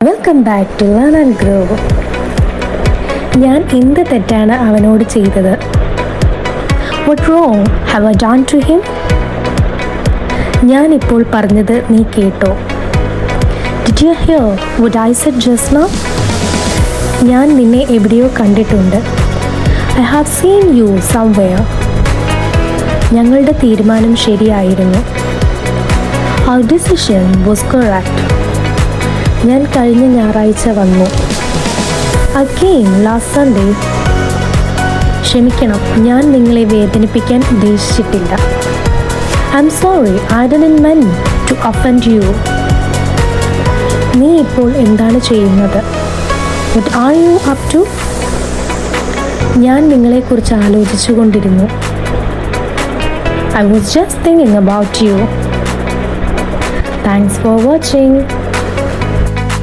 Welcome back to learn and grow. ഞാൻ എന്ത് തെറ്റാണ് അവനോട് ചെയ്തത്? What wrong have I done to him? ഞാൻ ഇപ്പോൾ പറഞ്ഞത് നീ കേട്ടോ? Did you hear what I said just now? ഞാൻ നിന്നെ എവിടെയോ കണ്ടിട്ടുണ്ട്. I have seen you somewhere. ഞങ്ങളുടെ തീരുമാനം ശരിയായിരുന്നു. Our decision was correct. ഞാൻ കഴിഞ്ഞ ഞായറാഴ്ച വന്നു. I came last Sunday. ക്ഷമിക്കണം, ഞാൻ നിങ്ങളെ വേദനിപ്പിക്കാൻ ഉദ്ദേശിച്ചിട്ടില്ല. I'm sorry, I didn't mean to offend you. നീ ഇപ്പോൾ എന്താണ് ചെയ്യുന്നത്? What are you up to? ഞാൻ നിങ്ങളെക്കുറിച്ച് ആലോചിച്ചു കൊണ്ടിരുന്നു. I was just thinking about you. Thanks for watching.